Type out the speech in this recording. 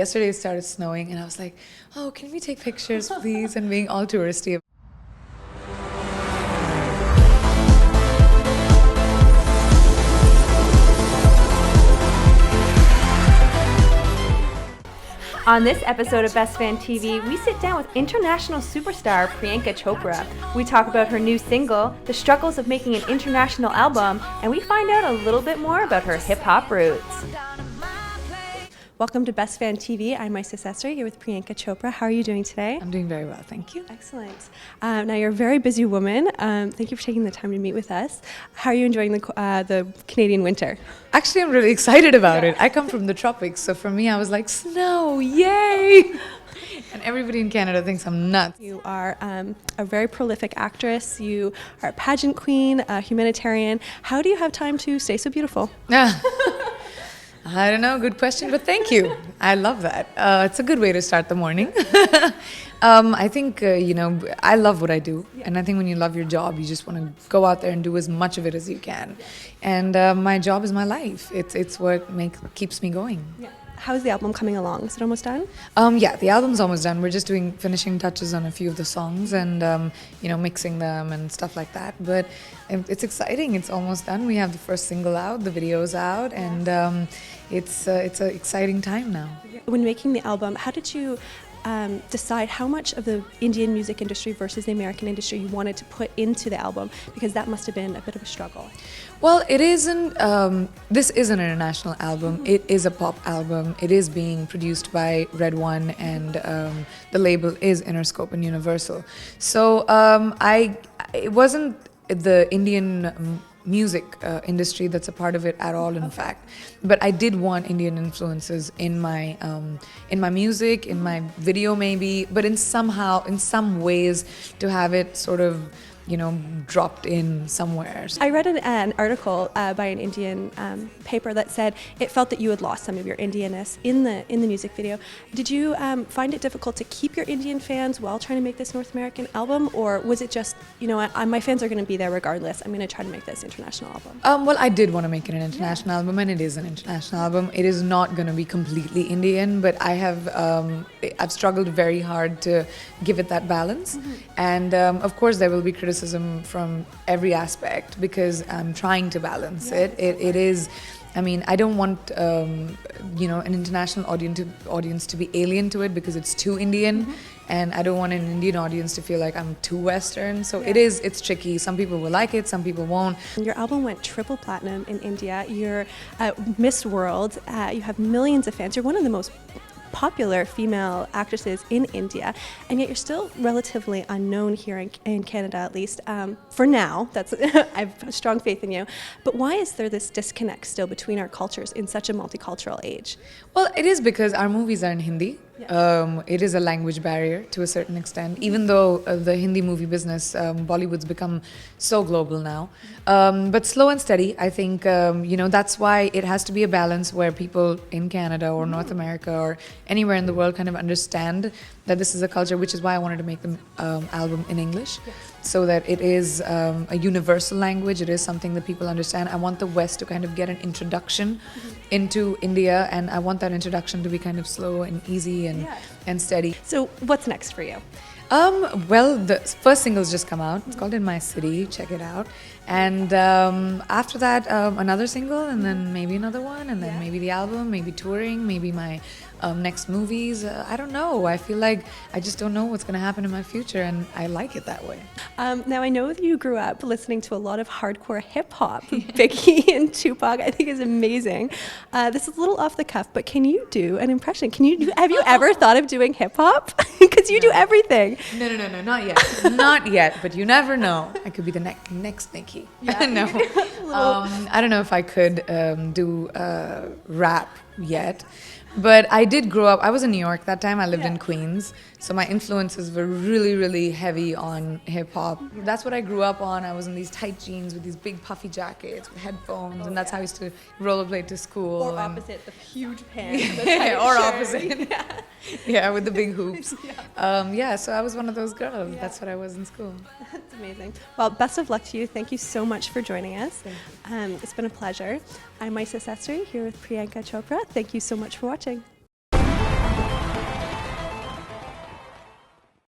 Yesterday it started snowing, and I was like, oh, can we take pictures, please? And being all touristy. On this episode of BestFan TV, we sit down with international superstar Priyanka Chopra. We talk about her new single, the struggles of making an international album, and we find out a little bit more about her hip-hop roots. Welcome to BestFan TV. I'm Isis Essery here with Priyanka Chopra. How are you doing today? I'm doing very well, thank you. Excellent. Now you're a very busy woman. Thank you for taking the time to meet with us. How are you enjoying the Canadian winter? Actually, I'm really excited about it. I come from the tropics, so for me, I was like, snow, yay! And everybody in Canada thinks I'm nuts. You are a very prolific actress. You are a pageant queen, a humanitarian. How do you have time to stay so beautiful? I don't know, good question, but thank you. I love that. It's a good way to start the morning. I think, I love what I do. And I think when you love your job, you just want to go out there and do as much of it as you can. And my job is my life. It's what keeps me going. Yeah. How is the album coming along? Is it almost done? Yeah, the album's almost done. We're just doing finishing touches on a few of the songs and, mixing them and stuff like that. But it's exciting. It's almost done. We have the first single out, the video's out, and it's an exciting time now. When making the album, how did you decide how much of the Indian music industry versus the American industry you wanted to put into the album? Because that must have been a bit of a struggle. Well, it isn't, this is an international album. It is a pop album. It is being produced by Red One, and the label is Interscope and Universal. So it wasn't the Indian music industry that's a part of it at all, in fact. But I did want Indian influences in my music, in my video maybe, but in some ways to have it sort of dropped in somewhere. I read an article by an Indian paper that said it felt that you had lost some of your Indianness in the music video. Did you find it difficult to keep your Indian fans while trying to make this North American album, or was it just, my fans are going to be there regardless, I'm going to try to make this international album? Well, I did want to make it an international album, and it is an international album. It is not going to be completely Indian, but I've struggled very hard to give it that balance. And of course there will be criticism from every aspect because I'm trying to balance it. It is, I don't want an international audience to be alien to it because it's too Indian, and I don't want an Indian audience to feel like I'm too Western. So it's tricky. Some people will like it, some people won't. Your album went triple platinum in India. You're Miss World. You have millions of fans. You're one of the most popular female actresses in India, and yet you're still relatively unknown here in Canada, at least for now. I have strong faith in you. But why is there this disconnect still between our cultures in such a multicultural age? Well, it is because our movies are in Hindi. It is a language barrier to a certain extent, even though the Hindi movie business, Bollywood's become so global now. But slow and steady, I think, that's why it has to be a balance where people in Canada or North America or anywhere in the world kind of understand that this is a culture, which is why I wanted to make the album in English, so that it is a universal language. It is something that people understand. I want the West to kind of get an introduction into India, and I want that introduction to be kind of slow and easy and steady. So what's next for you? Well, the first single's just come out. It's called In My City. Check it out. And after that, another single, and then maybe another one, and then maybe the album, maybe touring, maybe my next movies. I don't know. I feel like I just don't know what's going to happen in my future, and I like it that way. Now, I know that you grew up listening to a lot of hardcore hip-hop. Biggie and Tupac, I think, is amazing. This is a little off the cuff, but can you do an impression? Have you ever thought of doing hip-hop? Because you do everything. No, not yet. Not yet, but you never know. I could be the next Nicki. No. I don't know if I could do rap yet. But I did grow up, I was in New York that time, I lived in Queens, so my influences were really, really heavy on hip-hop. That's what I grew up on. I was in these tight jeans with these big puffy jackets with headphones, and that's how I used to rollerblade to school. Or opposite, the huge pants. Or opposite. Yeah, with the big hoops. So I was one of those girls. That's what I was in school. That's amazing. Well, best of luck to you. Thank you so much for joining us. It's been a pleasure. I'm Isis Essery here with Priyanka Chopra. Thank you so much for watching.